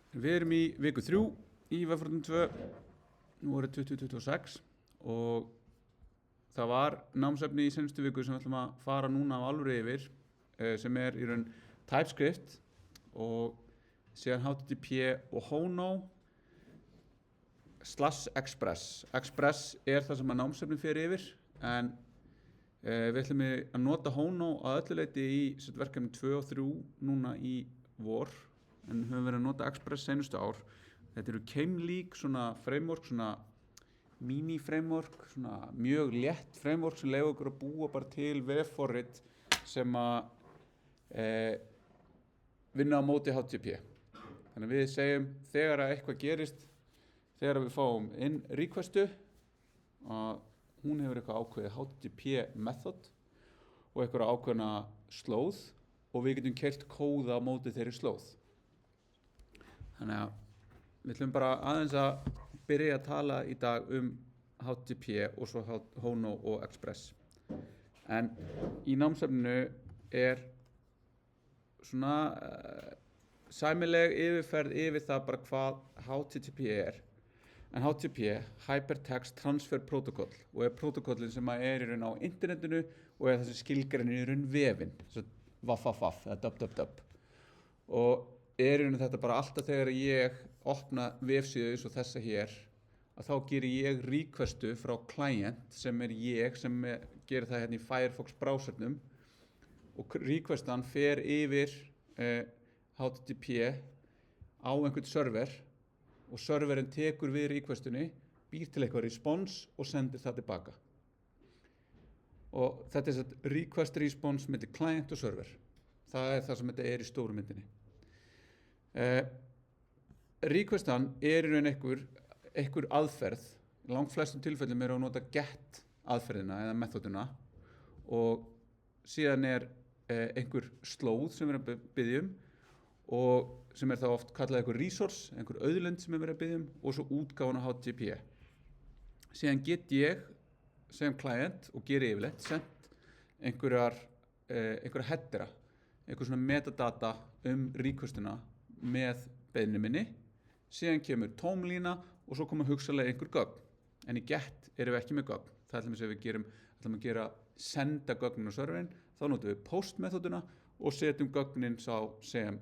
Við erum í viku 3 í Vegfarandinn 2, nú árið 2026 og það var námsefni í seinustu viku sem við ætlum að fara núna á alvöru yfir sem í raun TypeScript og síðan HTTP og Hono / Express. Express það sem að námsefni fer yfir en við ætlum að nota Hono að öllu leyti í verkefni 2 og 3 núna í vor en höfum verið að nota Express seinustu ár. Þetta eru keimlík svona framework, svona mini framework, svona mjög létt framework sem leyfa okkur að búa bara til vefforrit sem að vinna á móti HTTP. Þannig að við segjum þegar að eitthvað gerist, þegar við fáum inn requestu að hún hefur eitthvað ákveðið HTTP method og eitthvað ákveðna slóð og við getum keyrt kóða á móti þeirri slóð. Þannig að við ætlum bara aðeins að byrja að tala í dag um HTTP og svo Hono og Express. En í námsefninu svona sæmileg yfirferð yfir það bara hvað HTTP En HTTP, Hypertext Transfer Protocol, og protokollin sem í raun á internetinu og þessi skilgreinir í raun vefinn, þess að vaff, eða dub. Og í raun þetta bara alltaf þegar ég opna vefsíðu eins og þessa hér, að þá gerir ég requestu frá client sem ég sem gerir það hérna í Firefox browsernum og requestan fer yfir HTTP á einhvern server og serverinn tekur við requestunni, býr til eitthvað response og sendir það tilbaka. Og þetta þetta request response milli client og server. Það það sem þetta í stóru myndinni. Requestan í raun einhver aðferð. Í langflestum tilfellum að nota get aðferðina eða methoduna og síðan einhver slóð sem að biðja og sem þá oft kallað einhver resource, einhver auðlind sem verið að biðja og svo útgáfan á HTTP. Síðan get ég sem client og geri yfirleitt sent einhverja headera, einhver svona metadata requestuna með beiðni minni. Síðan kemur tómlína og svo koma hugsanlega einhver gögn. En í get erum við ekki með gögn. Það ætlum við að senda gögnin á serverinn, þá notum við post methoduna og setjum gögnin sem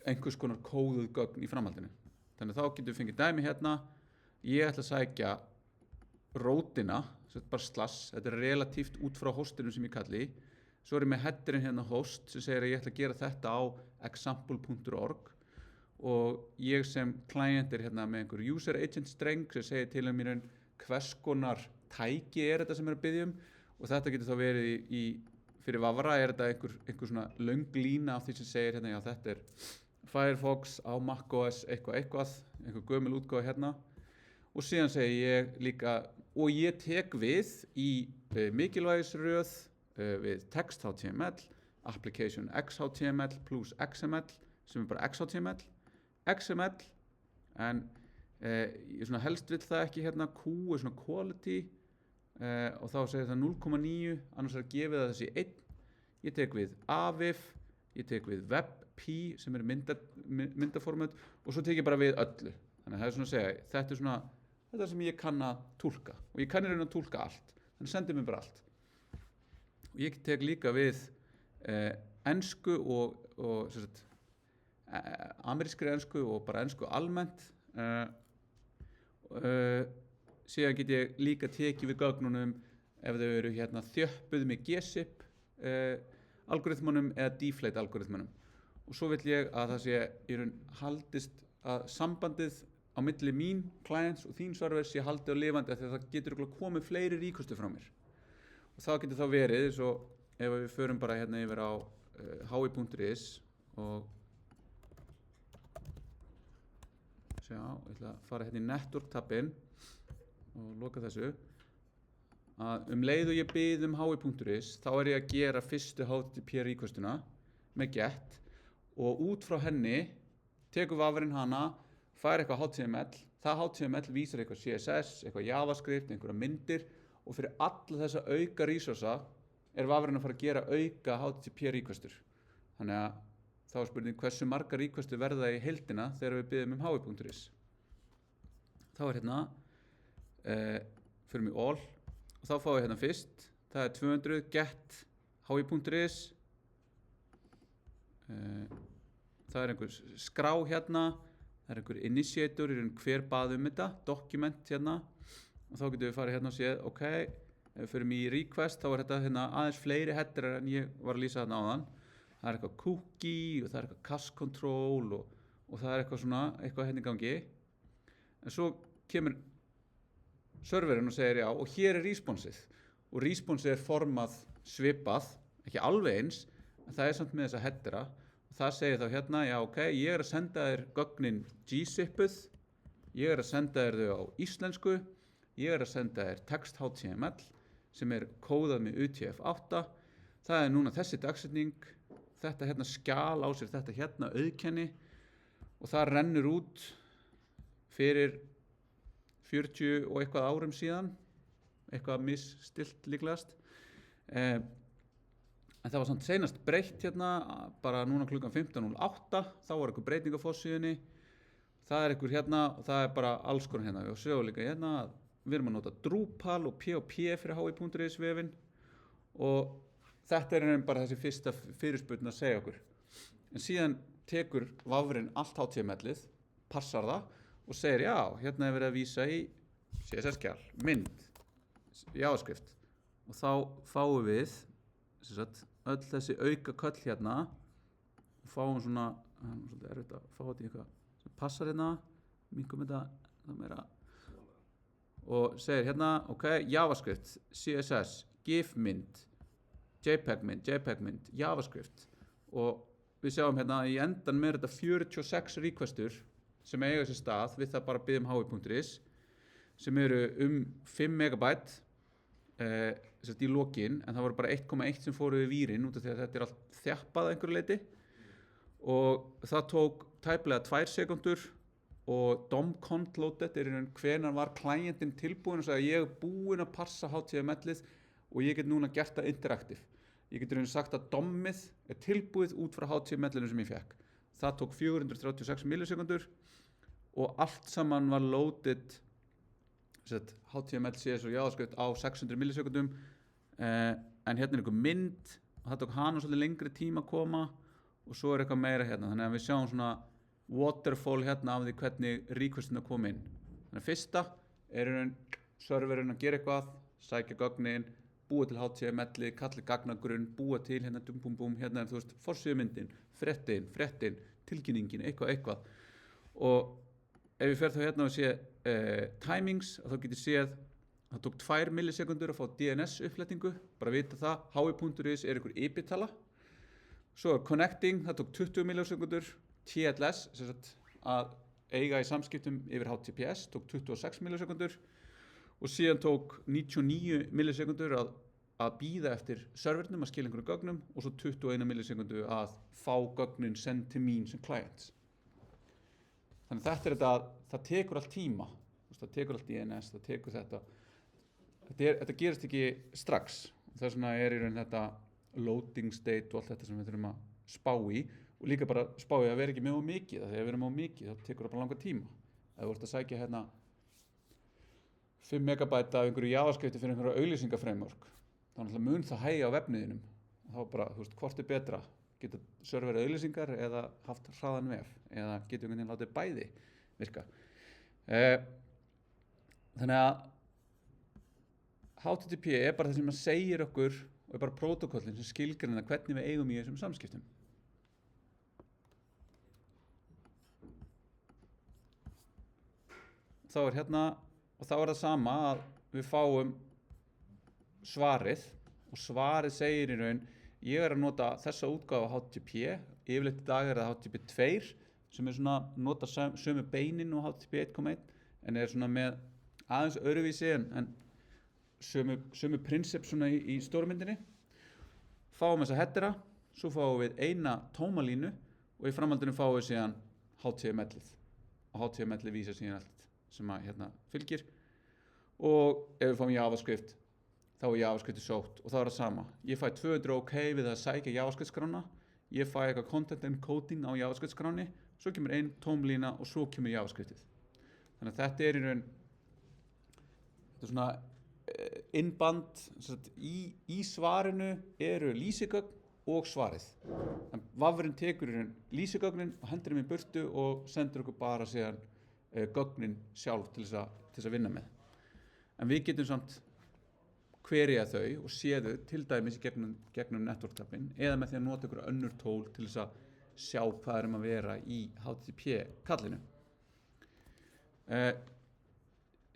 einhvers konar kóðuð gögn í framhaldinu. Þannig að þá getum við fengið dæmi hérna. Ég ætla að sækja rótina, bara /, þetta relatíft út frá hostinu sem ég kalli. Svo ég með headerinn hérna host sem segir að ég ætla að gera þetta á example.org og ég sem client hérna með einhver user agent streng sem segir til mér hvers konar tæki þetta sem að biðja og þetta getur þá verið fyrir vafra þetta einhver svona löng lína af því sem segir hérna, já þetta Firefox á macOS eitthvað, einhver gömul útgáfa hérna og síðan segi ég líka og ég tek við í mikilvægisröð við text HTML, application XHTML plus XML sem bara XML en ég svona helst vill það ekki hérna Q svona quality og þá segir það 0,9 annars að gefa það þessi 1 ég tek við AVIF, ég tek við WebP sem myndaformat og svo tek ég bara við öllu þannig að það svona að segja, þetta sem ég kann að túlka og ég kann í raun að túlka allt þannig sendir mér bara allt og ég tek líka við ensku og amerískri ensku og bara ensku almennt síðan get ég líka tekið við gögnunum ef þau eru hérna þjöppuð með gzip algoritmunum eða deflate algoritmunum og svo vill ég að það sé í raun haldist að sambandið á milli mín, clients og þín server sé haldið á lifandi af því að það getur komið fleiri requestu frá mér og það getur þá verið svo ef við förum bara hérna yfir á hi.is og sjá, ég ætla að fara hérna í network tabin og loka þessu að leið og ég bið hi.is þá ég að gera fyrstu HTTP requestuna með get og út frá henni tekur vafrinn hana fær eitthvað HTML það HTML vísar eitthvað CSS, eitthvað JavaScript, einhverja myndir og fyrir alla þessa auka resursa vafrinn að fara að gera auka HTTP requestur þannig að þá er spurning hversu margar requestur verða í heildina þegar við biðjum hi.is. Þá er hérna fyrir mig all og þá fáum við hérna fyrst, það er 200 get hi.is. Það er einhver skrá hérna, það er einhver initiator hver bað þetta, document hérna og þá getum við farið hérna og séð, ok, ef við förum í request þá er þetta hérna aðeins fleiri headerar en ég var að lýsa þarna áðan. Það er eitthvað cookie og það er eitthvað cache control og það er eitthvað svona, eitthvað hérna í gangi. En svo kemur serverinn og segir já og hér er responsið og responsið er formað svipað, ekki alveg eins, en það er samt með þessa headera og það segir þá hérna, já ok, ég er að senda þér gögnin gzipuð, ég er að senda þér þau á íslensku, ég er að senda þér text HTML sem er kóðað með UTF-8, það er núna þessi dagsetning, þetta hérna skjal á sér þetta hérna auðkenni og það rennur út fyrir 40 og eitthvað árum síðan, eitthvað misstilt líklegast. En það var samt seinast breytt hérna, bara núna klukkan 15:08, þá var eitthvað breyting á forsíðunni, það er eitthvað hérna og það er bara alls konar hérna. Og svo líka hérna að við erum að nota Drupal og PHP fyrir hi.is vefinn og þetta er bara þessi fyrsta fyrirspurn að segja okkur. En síðan tekur vafrinn allt HTML-ið, passar það og segir já, hérna er verið að vísa í CSS-skjal, mynd, JavaScript og þá fáum við öll þessi auka köll hérna og fáum svona, það er svolítið erfitt að fá þetta í eitthvað sem passar hérna, minkum þetta það meira og segir hérna, ok, JavaScript, CSS, GIF mynd, JPEG mynd, JavaScript og við sjáum hérna í endan með þetta 46 requestur sem eiga sér stað við það bara biðjum hi.is sem eru 5 megabyte í lokin en það voru bara 1,1 sem fóru við vírinn út af því að þetta er allt þjappað að einhverju leiti og það tók tæplega 2 sekundur og DOM-content loaded hvenær var klientinn tilbúinn og sagði ég er búinn að passa HTML-ið og ég get núna gert það interaktiv. Ég getur sagt að DOM-ið er tilbúið út frá HTML-inu sem ég fekk. Það tók 436 millisekundur og allt saman var loaded HTML, CSS og JavaScript á 600 millisekundum en hérna er einhver mynd og það tók hana svolítið lengri tíma að koma og svo er eitthvað meira hérna þannig að við sjáum svona waterfall hérna af því hvernig requestin að koma inn. Þannig að fyrsta er serverinn að gera eitthvað, sækja gögnin, búa til HTML, kalla gagnagrunn, búa til hérna hérna er þú veist forsíðumyndin, fréttin, tilkynningin, eitthvað og ef ég fer þá hérna og sé timings þá get ég séð það tók 2 millisekundur að fá DNS uppflettingu, bara vita það, hi.is er einhver IP-tala, svo er connecting, það tók 20 millisekundur, TLS sem sagt að eiga í samskiptum yfir HTTPS tók 26 millisekundur og síðan tók 99 millisekundur að bíða eftir servernum að skila einhverju gögnum og svo 21 millisekundu að fá gögnin send til mín sem clients. Þannig þetta er þetta, það tekur allt tíma, það tekur allt DNS, það tekur þetta gerist ekki strax. Þess vegna er í raun þetta loading state og allt þetta sem við þurfum að spá í og líka bara spá í að vera ekki með of mikið, þegar við erum of mikið þá tekur það bara langa tíma. Ef þú ert að sækja hérna 5 megabyte af einhverju JavaScript fyrir einhverju auglýsingaframework, þá náttúrulega mun það hægja á vefniðinum. Þá bara, þú veist, hvort er betra? Geta serverið auglýsingar eða haft hraðan vef eða getur einhvern veginn látið bæði virka. Þannig að HTTP er bara það sem segir okkur og er bara prótókollin sem skilgreinir hvernig við eigum í þessum samskiptum. Þá er hérna og þá er það sama að við fáum svarið og svarið segir í raun ég er að nota þessa útgáfu HTTP, yfirleitt í dag er það HTTP 2 sem er svona nota sömu beinin og HTTP 1.1 en er svona með aðeins öðruvísi en sömu prinsip svona í stórmyndinni. Fáum þessa headera, svo fáum við eina tómalínu og í framhaldinu fáum við síðan HTML-ið og HTML-ið vísar síðan allt sem að hérna fylgir og ef við fáum JavaScript þá er JavaScript sótt og það er það sama. Ég fæ 200 OK við að sækja JavaScript skrána, ég fæ eitthvað content encoding á JavaScript skráni, svo kemur ein tómlína og svo kemur JavaScriptið. Þannig að þetta er í raun, þetta er svona innband, í svarinu eru lýsigögn og svarið. En vafrinn tekur í raun lýsigögnin og hendur þeim í burtu og sendur okkur bara síðan gögnin sjálf til þess að vinna með. En við getum samt queryað þau og séð þau til dæmis í gegnum network tabin eða með því að nota ykkur önnur tól til þess að sjá hvað er að vera í HTTP kallinu.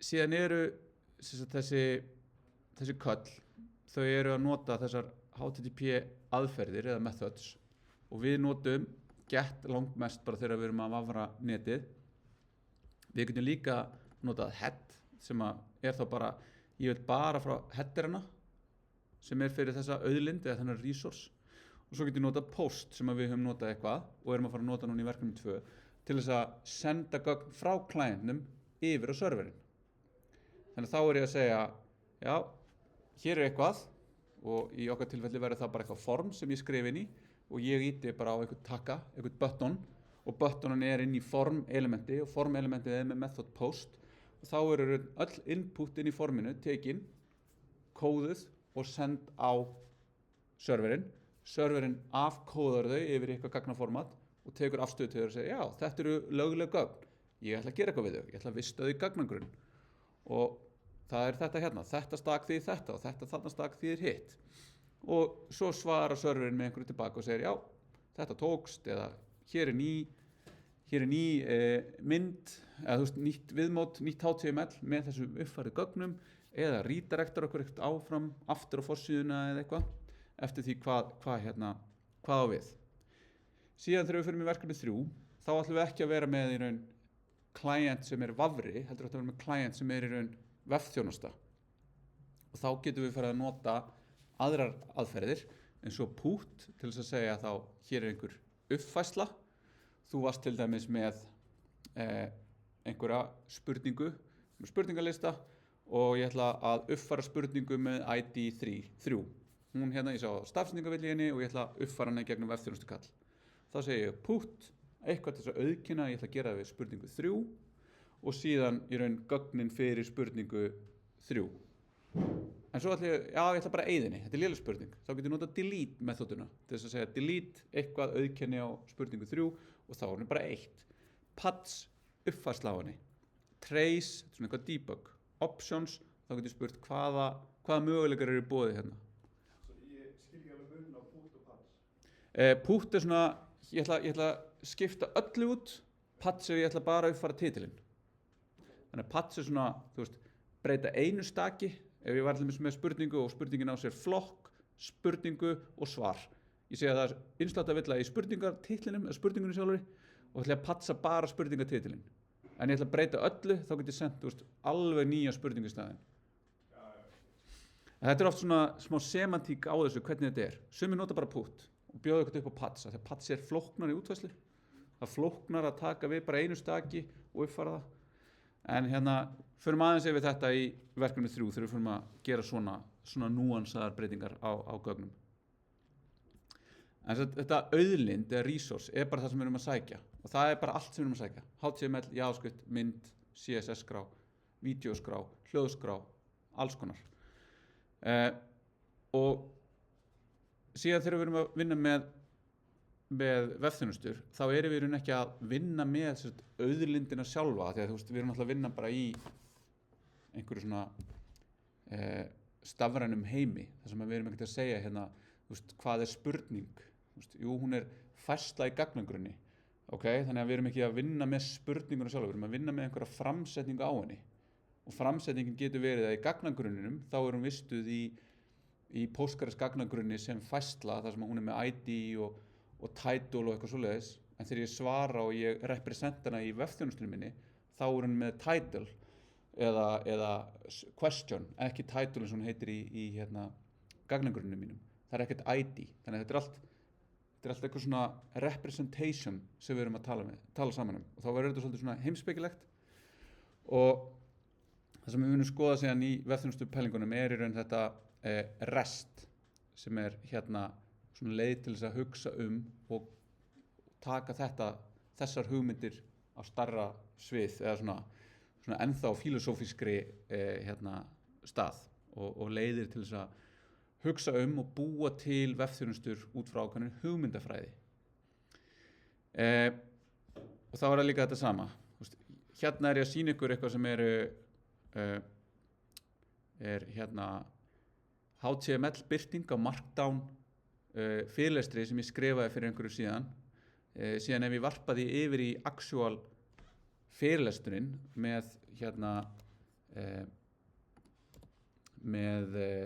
Síðan eru þessi köll, þau eru að nota þessar HTTP aðferðir eða methods og við notum get langmest bara þegar við erum að vafra netið. Við getum líka notað head sem er þá bara, ég vil bara frá headerina sem er fyrir þessa auðlind eða þennan resource og svo getum við notað post sem við höfum notað eitthvað og erum að fara að nota núna í verkefni 2 til þess að senda gögn frá klientnum yfir á serverinn. Þannig þá er ég að segja, já, hér er eitthvað og í okkar tilfelli verður það bara eitthvað form sem ég skrif inn í og ég íti bara á eitthvað takka, eitthvað button og buttonin er inn í form elementi og form elementið er með method post og þá eru öll input inn í forminu tekin, kóðuð og send á serverinn. Serverinn afkóðar þau yfir eitthvað gagnaformat og tekur afstöðu til þau og segir, já, þetta eru lögleg gögn, ég ætla að gera eitthvað við þau, ég ætla að vista þau í gagnagrunn og það er þetta hérna, þetta stak þýðir þetta og þetta þarna stak þýðir hitt og svo svarar serverinn með einhverju tilbaka og segir, já, þetta tókst eða hér er ný mynd eða nýtt viðmót, nýtt HTML með þessu uppfærið gögnum eða redirectar okkur eitthvað áfram aftur á forsíðuna eða eitthvað eftir því hvað á við. Síðan þegar við fyrir með verkefni 3 þá ætlum við ekki að vera með í raun client sem er vafri, heldur að vera með client sem er í raun vefþjónusta og þá getum við farið að nota aðrar aðferðir eins og put til þess að segja þá hér er einhver uppfærsla. Þú varst til dæmis með einhverja spurningalista og ég ætla að uppfæra spurningu með ID 3. Hún ég sá stafsetningavilli henni og ég ætla að uppfæra henni gegnum vefþjónustukall. Þá segi ég put, eitthvað til þess að auðkenna, ég ætla að gera það við spurningu 3 og síðan í raun gögnin fyrir spurningu 3. En svo ætla ég ætla bara að eyðinni, þetta er léleg spurning. Þá getur ég notað delete methoduna til þess að segja delete eitthvað auðkenni á spurningu 3 og þá er henni bara 1. Paths, uppfærsla á henni. Trace, svona eitthvað debug. Options, þá getur ég spurt hvaða möguleikar eru í boði hérna. Svo ég skil ekki alveg muninn á put og paths. Put er svona, ég ætla að skipta öllu út, paths ég ætla bara að uppfæra titilinn. Þannig að paths er svona, breyta einu staki, ef ég var allir með spurningu og spurningin á sér flokk, spurningu og svar. Ég segi að það er innsláttarvilla í spurningartitlinum, eða spurningunni sjálfur og ætla að patsa bara spurningartitilinn. En ég ætla að breyta öllu, þá get ég sendt alveg nýja spurningu í staðinn. Þetta er oft svona smá semantík á þessu hvernig þetta er. Sumir nota bara put og bjóða eitthvað upp á paths, þegar paths er flóknar í útfærslu. Það flóknar að taka við bara einu staki og uppfæra það. En förum aðeins yfir þetta í verkefni 3 þegar við förum að gera svona núansaðar breytingar á gögnum. En þetta auðlind eða resource er bara það sem við erum að sækja og það er bara allt sem við erum að sækja. HTML, JavaScript, mynd, CSS-skrá, vídeoskrá, hljóðskrá, alls konar. Og síðan þegar við erum að vinna með vefþjónustur, þá erum við ekki að vinna með auðlindina sjálfa, því að við erum alltaf að vinna bara í einhverju svona stafrænum heimi, þar sem við erum ekkert að segja hérna, hvað er spurning? Jú, hún er færsla í gagnagrunni, þannig að við erum ekki að vinna með spurninguna sjálfa, við erum að vinna með einhverja framsetningu á henni og framsetningin getur verið að í gagnagrunninum, þá erum vistuð í Postgres gagnagrunni sem færsla, þar sem hún er með ID og title og eitthvað svoleiðis, en þegar ég svara og ég representa hana í vefþjónustunum minni, þá er hann með title eða question, ekki title eins og hún heitir í gagnagrunninum mínum. Það er ekkert ID, þannig að þetta er allt eitthvað svona representation sem við erum að tala saman um. Og þá verður þetta svolítið svona heimspekilegt og það sem við munum skoða síðan í vefþjónustu pælingunum er í raun þetta REST sem er svona leið til þess að hugsa og taka þessar hugmyndir á stærra svið eða svona ennþá filosófískri stað og leiðir til þess að hugsa og búa til vefþjónustur út frá ákveðinni hugmyndafræði. Og þá það líka þetta sama. Hérna ég að sýna ykkur eitthvað sem er HTML birting á Markdown fyrirlestri sem ég skrifaði fyrir einhverju síðan. Síðan ef ég varpaði yfir í actual fyrirlesturinn með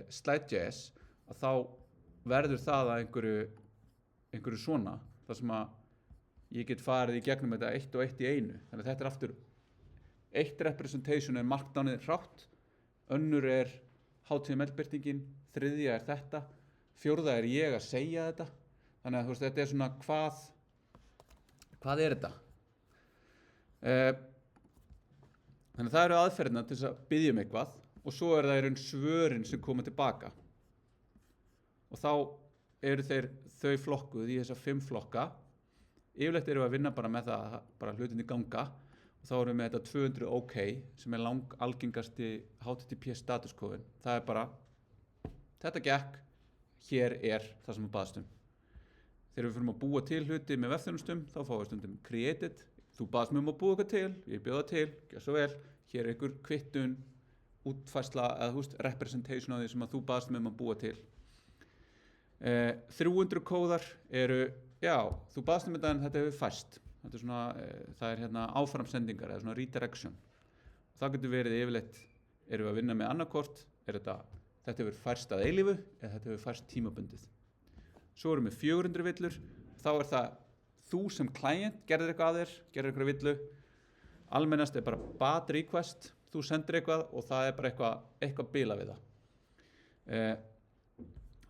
Slide.js að þá verður það að einhverju svona þar sem að ég get farið í gegnum þetta eitt og eitt í einu. Þannig að þetta aftur eitt representation Markdownið hrátt, önnur HTML-birtingin, þriðja þetta, fjórða ég að segja þetta. Þannig að þetta svona hvað þetta? Þannig að það eru aðferðina til þess að biðja eitthvað og svo það í raun svörin sem koma tilbaka. Og þá eru þau flokkuð í þessa 5 flokka. Yfirleitt erum við að vinna bara með það bara hlutinni ganga og þá erum við með þetta 200 OK sem algengasti HTTP statuskóðin. Það bara þetta gekk, hér það sem við baðst Þegar við fyrir að búa til hluti með vefþjónustum þá fáum við stundum created. Þú baðst mig að búa eitthvað til, ég bjóða til, gjör svo vel. Hér einhver kvittun, útfærsla eða representation á því sem að þú baðst mig að búa til. 300 kóðar þú baðst þetta en þetta hefur færst. Þetta það áframsendingar eða svona redirection. Það getur verið yfirleitt, erum við að vinna með annarkort, þetta hefur færst að eilífu eða þetta hefur færst tímabundið. Svo erum við 400 villur, þá það þú sem client gerðir eitthvað að þér, gerðir eitthvað villu. Almennast bara bad request, þú sendir eitthvað og það bara eitthvað bila við það.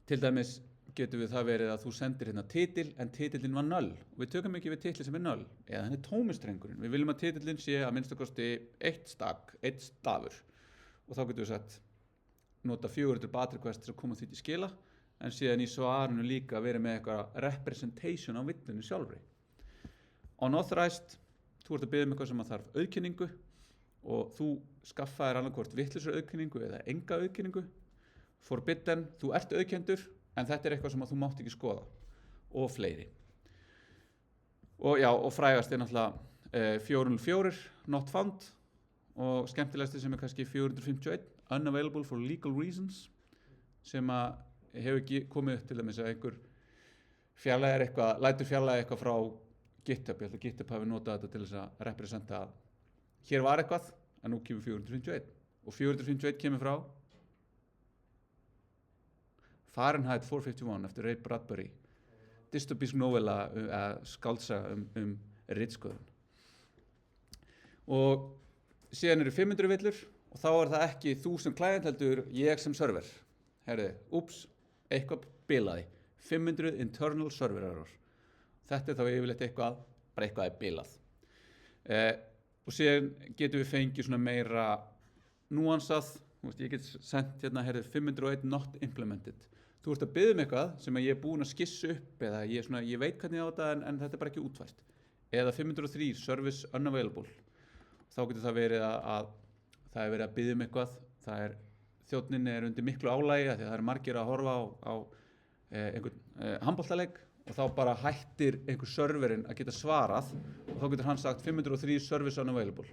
Til dæmis getur við það verið að þú sendir titil en titillinn var null. Við tökum ekki við titli sem null eða hann tómistrengurinn. Við viljum að titillinn sé að minnstakosti 1 stafur og þá getum við sagt nota 400 bad request til að koma því til skila en síðan í svarinu líka verið með eitthvað representation á villunni sjálfri. Unauthorized, þú ert að biðja eitthvað sem að þarf auðkenningu og þú skaffaðir annarkvort vittlausar auðkenningu eða enga auðkenningu. Forbidden, þú ert auðkendur en þetta eitthvað sem að þú mátt ekki skoða og fleiri. Og frægast náttúrulega 404, not found og skemmtilegasti sem kannski 451, unavailable for legal reasons sem að hefur ekki komið upp til dæmis að einhver lætur fjarlægja eitthvað frá GitHub. Ég held að GitHub hafi notað þetta til þess að representa að hér var eitthvað en nú kemur 451 og 451 kemur frá Fahrenheit 451 eftir Ray Bradbury, dystopísk novella skáldsaga ritskoðun. Og síðan eru 500 villur og þá það ekki þú sem client heldur ég sem server. Eitthvað bilaði. 500 internal server error. Þetta þá yfirleitt eitthvað bilað. Og síðan getum við fengið svona meira núansað. Ég get sendt 501 not implemented. Þú ert að biðja eitthvað sem ég búin að skissa upp eða ég veit hvernig á þetta en þetta bara ekki útfært. Eða 503 service unavailable. Þá getur það verið að það verið að biðja eitthvað. Þjónninn undir miklu álægi því það margir að horfa á einhvern handboltaleik og þá bara hættir einhver serverinn að geta svarað og þá getur hann sagt 503 service unavailable.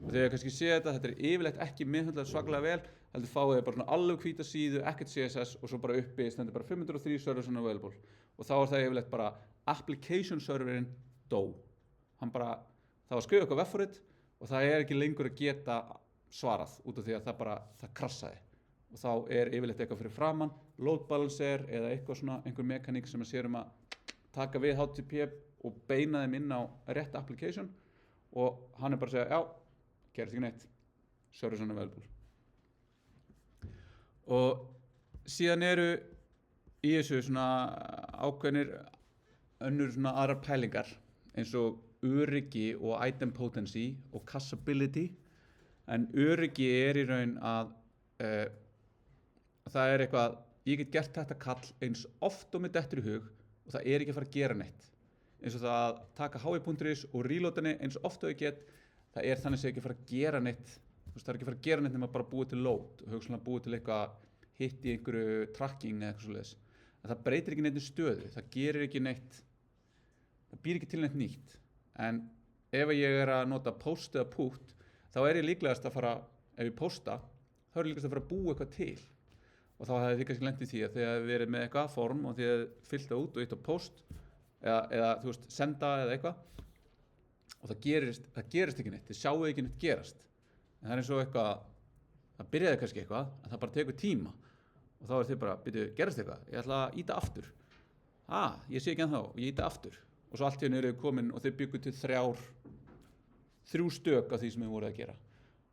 Og þegar ég kannski sé þetta yfirleitt ekki meðhöndlað svakalega vel, heldur fáið þið bara alveg hvíta síðu, ekkert CSS og svo bara uppi stendur bara 503 service unavailable. Og þá það yfirleitt bara application serverinn dó. Það var skrifað eitthvað web for it og það ekki lengur að geta svarað út af því að það krassaði. Og þá yfirleitt eitthvað fyrir framann, load balancer eða einhver mekaník sem að sér að taka við HTTP og beina þeim inn á rétt application og hann bara að segja, gerist ekki neitt, service unavailable. Og síðan eru í þessu svona ákveðnir önnur svona aðrar pælingar eins og öryggi og item potency og cacheability. En öryggi í raun að það eitthvað ég get gert þetta kall eins oft og mér dettur í hug og það er ekki að fara að gera neitt. Eins og það að taka hi.is og reloadinni eins oft og ég get, það er þannig sem ekki að fara að gera neitt. Það er ekki að fara að gera neitt nema bara búið til load og hugsanlega búið til eitthvað hitt í einhverju tracking eða eitthvað svoleiðis. En það breytir ekki neitt stöðu, það gerir ekki neitt, það býr ekki til neitt nýtt. En ef ég er að nota post eða put, þá er ég líklegast að fara, ef ég posta, þá er ég líklegast að fara að búa eitthvað til. Og þá hefði þið kannski lent í því að þið hefði verið með eitthvað form og þið hefði fyllt það út og eitt á post eða þú veist, senda eða eitthvað og það gerist ekki neitt, þið sjáu ekki neitt gerast. En það er eins og eitthvað, það byrjaði kannski eitthvað, en það bara tekur tíma og þá er þið bara, byrju, gerist eitthvað, ég ætla að íta aftur. Ég sé ekki ennþá, ég íta aftur. Og svo allt í henni eru komin og þið byggu til 3 stök af því sem þið voruð að gera.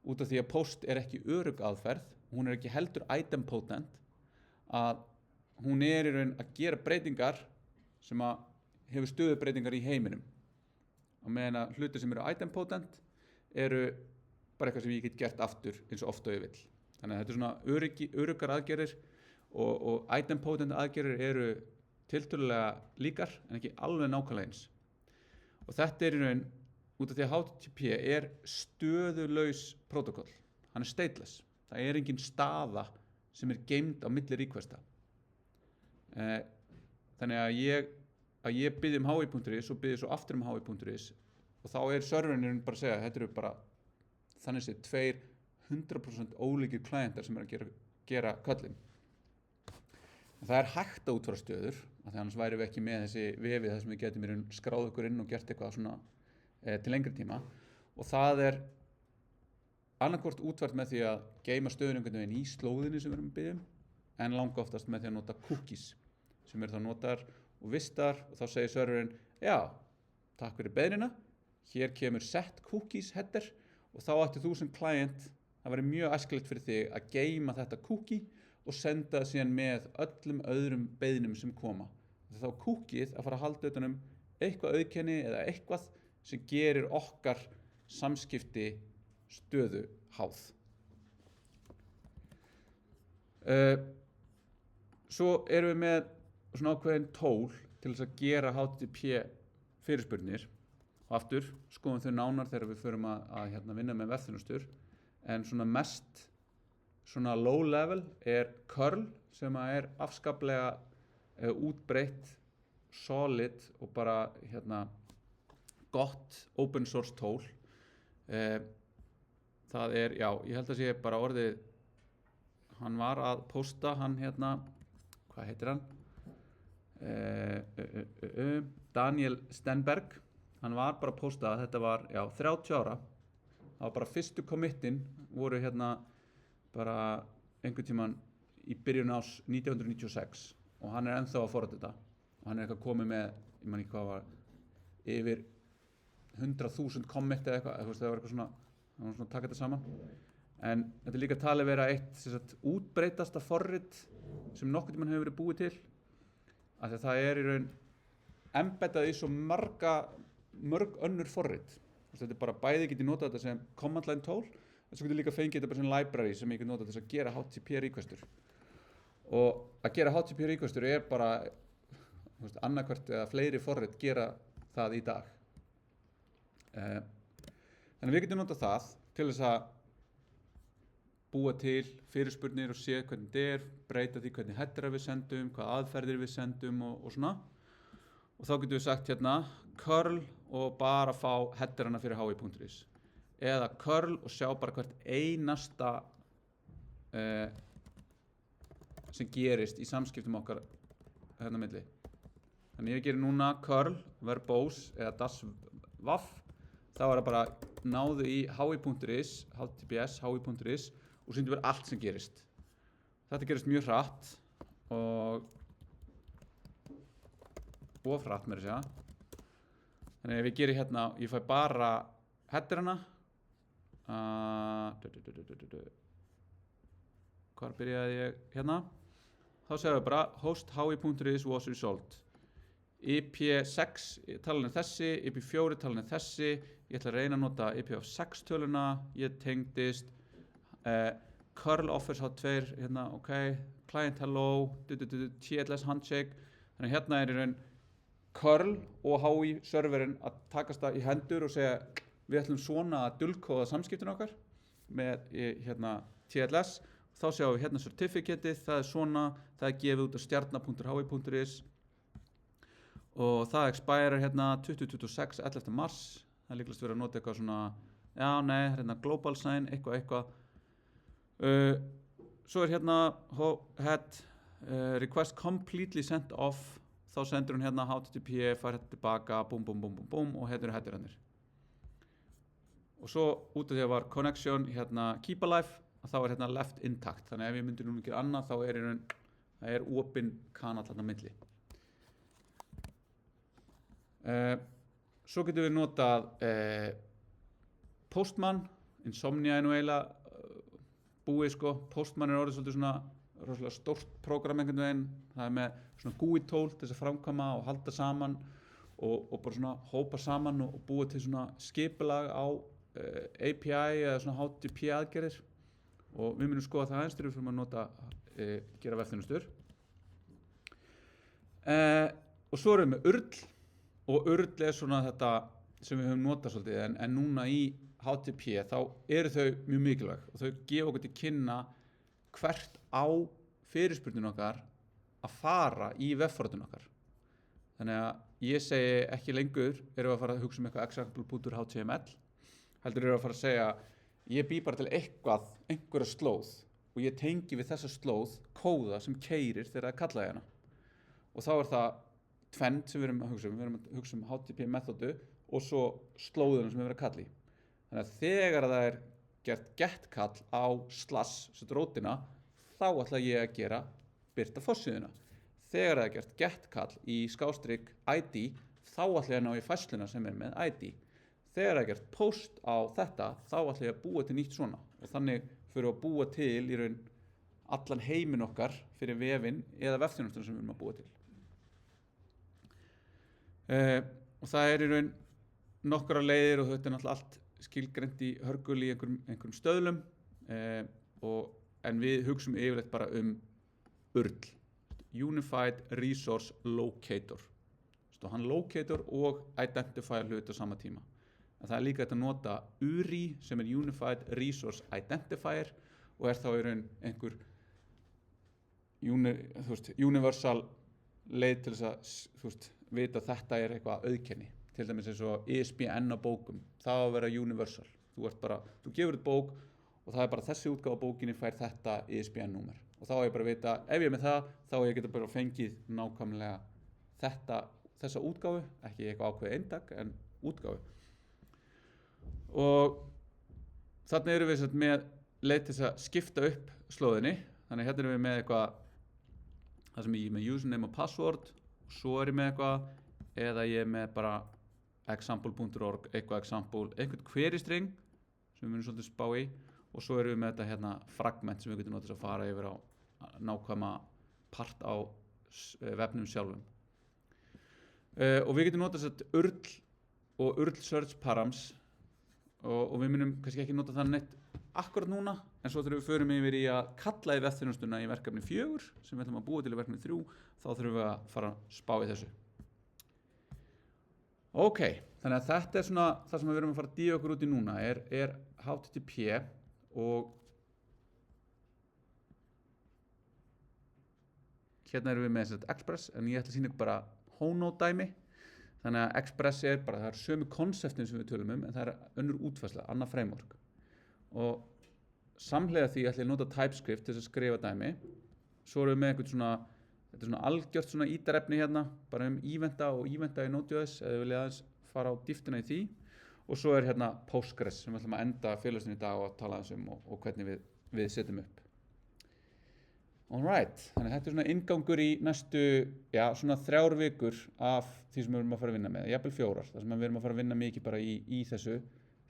Út af því að post er ekki örugg aðferð, hún er ekki heldur idempotent, að hún er í raun að gera breytingar sem að hefur stöðubreytingar í heiminum. Á meðan að hlutir sem eru idempotent eru bara eitthvað sem ég get gert aftur eins og oft og ég vill. Þannig að þetta er svona öruggar aðgerðir og idempotent aðgerðir eru tiltölulega líkar en ekki alveg nákvæmlega eins. Og þetta er í raun út af því að HTTP er stöðulaus prótókoll. Hann er stateless. Það er engin staða sem er geymd á milli requesta. Þannig að ég byrði hi.is og byrði svo aftur hi.is og þá er serverinn bara að segja þetta eru bara þannig sé 200% ólíkir klientar sem er að gera köllin. Það er hægt að útfæra stöður af því annars væri við ekki með þessi vefi þar sem við getum skráð okkur inn og gert eitthvað svona til lengri tíma og það er annarkvort útfært með því að geyma stöðun einhvern veginn í slóðinni sem við erum að biðja en langa oftast með því að nota cookies sem eru þá notaðar og vistar og þá segir serverinn, já, takk fyrir beiðnina, hér kemur set cookies header og þá ætti þú sem client, það væri mjög æskilegt fyrir þig að geyma þetta cookie og senda það síðan með öllum öðrum beiðnum sem koma. Þá cookieð að fara að halda utan eitthvað auðkenni eða eitthvað sem gerir okkar samskipti stöðu háð. Svo erum við með svona ákveðin tól til þess að gera HTTP fyrirspurnir og aftur skoðum þau nánar þegar við förum að vinna með vefþjónustur en svona mest svona low level er curl sem er afskaplega útbreitt, solid og bara gott open source tól. Það er, já, ég held að sé bara orðið, hann var að posta, hvað heitir hann? Daniel Stenberg, hann var bara að posta, þetta var, 30 ára, það var bara fyrstu committin, voru bara einhvern tímann í byrjun ás 1996 og hann er ennþá að forrita þetta og hann er eitthvað komið með, ég man ekki hvað var, yfir 100.000 commit eða eitthvað, það var eitthvað svona, það var svona að taka þetta saman. En þetta er líka talið vera eitt útbreytasta forrit sem nokkurn tímann hefur verið búið til. Af því að það er í raun embeddað í svo mörg önnur forrit. Þetta er bara bæði getið notað þetta sem command line tól, en svo getur líka fengið þetta bara sem library sem ég get notað til að gera HTTP requestur. Og að gera HTTP requestur er bara annarkvert eða fleiri forrit gera það í dag. Þannig við getum notað það til þess að búa til fyrirspurnir og sé hvernig þetta er, breyta því hvernig headera við sendum, hvað aðferðir við sendum og svona. Og þá getum við sagt curl og bara fá headerana fyrir hi.is. Eða curl og sjá bara hvert einasta sem gerist í samskiptum okkar milli. Þannig ég gerir núna curl, verbose eða dasvaf, þá er það bara náðu í hi.is, https, hi.is og sýndu verið allt sem gerist. Þetta gerist mjög hratt og hratt með þess að þannig ef ég gerir ég fæ bara headerana hvar byrjaði ég þá segum við bara host hi.is was resolved IP6 talan er þessi, IP4 talan er þessi, ég ætla að reyna að nota IPv6 töluna, ég tengdist curl offers h2 ok, client hello, TLS handshake. Þannig hérna í raun curl og HI serverinn að takast það í hendur og segja við ætlum svona að dulkóða samskiptin okkar með hérna TLS. Þá sjáum við hérna certificateið, það svona, það gefið út á stjarna.hi.is og það expirer hérna 2026, 11. mars. Það líklegast verið að nota eitthvað svona, hérna global sign, eitthvað. Svo hérna head request completely sent off, þá sendur hún hérna HTTP, fær hérna tilbaka, búm, og hérna headerannir. Og svo út af því að var connection hérna keep alive, þá hérna left intact. Þannig ef ég myndi núna gera annað, þá það opin kanal þarna milli. Svo getum við notað Postman, Insomnia nú eiginlega búið sko. Postman orðið svolítið svona rosalega stórt prógram einhvern veginn. Það með svona GUI tól til þess að framkvæma og halda saman og bara svona hópa saman og búa til svona skipulag á API eða svona HTTP aðgerðir og við munum skoða það aðeins þegar við fyrir að nota gera vefþjónustur. Og svo erum við með URL og URL svona þetta sem við höfum notað svolítið en núna í HTTP þá eru þau mjög mikilvæg og þau gefa okkur til kynna hvert á fyrirspurninu okkar að fara í vefforritun okkar. Þannig að ég segi ekki lengur erum við að fara að hugsa eitthvað example.html, heldur erum við að fara að segja ég bý bara til einhverja slóð og ég tengi við þessa slóð kóða sem keyrir þegar það kallaði hana. Og þá það tvennt sem við erum að hugsa við erum að hugsa HTTP methodu og svo slóðunum sem við erum að kalla í. Þannig að þegar það gert get kall á rótina, þá ætla ég að gera birta forsíðuna. Þegar það gert get kall í skástrik ID, þá ætla ég að ná í færsluna sem með ID. Þegar það gert post á þetta, þá ætla ég að búa til nýtt svona. Og þannig fyrir að búa til í raun allan heiminn okkar fyrir vefinn eða vefþjónustuna sem við erum að búa til. Og það í raun nokkra leiðir og þetta náttúrulega allt skilgreint í hörgul í einhverjum stöðlum en við hugsum yfirleitt bara URL, Unified Resource Locator. Hann locator og identifier hlut á sama tíma. En það líka þetta að nota URI sem Unified Resource Identifier og þá í raun einhver universal leið til þess að vita að þetta eitthvað auðkenni. Til dæmis eins og ISBN á bókum, það á að vera universal. Þú gefur út bók og það bara þessi útgáfa bókinni fær þetta ISBN-númer. Og þá ég bara að vita, ef ég með það, þá ég geta bara fengið nákvæmlega þessa útgáfu, ekki eitthvað ákveðið eintak, en útgáfu. Og þannig erum við með leið til að skipta upp slóðinni. Þannig hérna erum við með eitthvað, það sem ég er með username og password, og svo er ég með eitthvað, eða ég er með bara example.org, einhvern query string, sem við munum svolítið spá í, og svo erum við með þetta hérna fragment sem við getum notið að fara yfir á nákvæma part á vefnum sjálfum. Og við getum notið þetta URL og URL search params og við munum kannski ekki nota það neitt akkurat núna, en svo þegar við förum yfir í að kalla í vefþjónustuna í verkefni 4 sem við ætlum að búa til í verkefni 3, þá þurfum við að fara að spá í þessu. Ok, þannig að þetta svona það sem við erum að fara að dýfa okkur út í núna er HTTP og hérna erum við með Express, en ég ætla að sýna ykkur bara Hono dæmi. Þannig að Express bara, það sömu konseptin sem við tölum en það önnur útfærsla, annað framework. Og samhliða því ætla ég að nota TypeScript til þess að skrifa dæmi. Svo erum við með eitthvað svona, þetta svona algjört svona ítarefni hérna, bara eventa og eventa í Node.js, eða við vilja aðeins fara á dýftina í því. Og svo hérna Postgres sem við ætlum að enda félagsinn í dag og að tala og hvernig við setjum upp. Alright, þannig að þetta svona inngangur í næstu, svona 3 vikur af því sem við erum að fara að vinna með, jafnvel 4, þar sem við erum að fara að vinna mikið bara í þessu.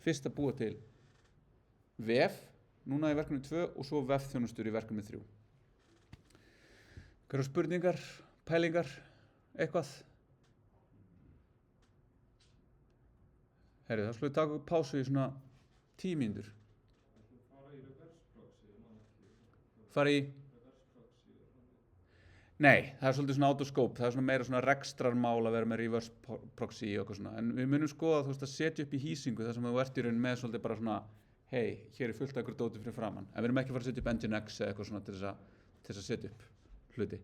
Fyrst að búa til vef, núna í verkefni 2 og svo vefþjónustur í verkefni 3. Hverju spurningar, pælingar, eitthvað? Herri, þá skulum við taka pásu í svona 10 mínútur. Fara í reverse proxy, Fara í? Nei, það er svolítið svona autoscope, það er svona meira svona rekstrarmál að vera með reverse proxy og eitthvað svona, en við munum skoða þú veist að setja upp í hýsingu þar sem þú ert í raun með svolítið bara svona, hei, hér er fullt af ykkur dóti fyrir framann, en við erum ekki að fara að setja upp Nginx eða eitthvað svona til þess að setja upp hluti.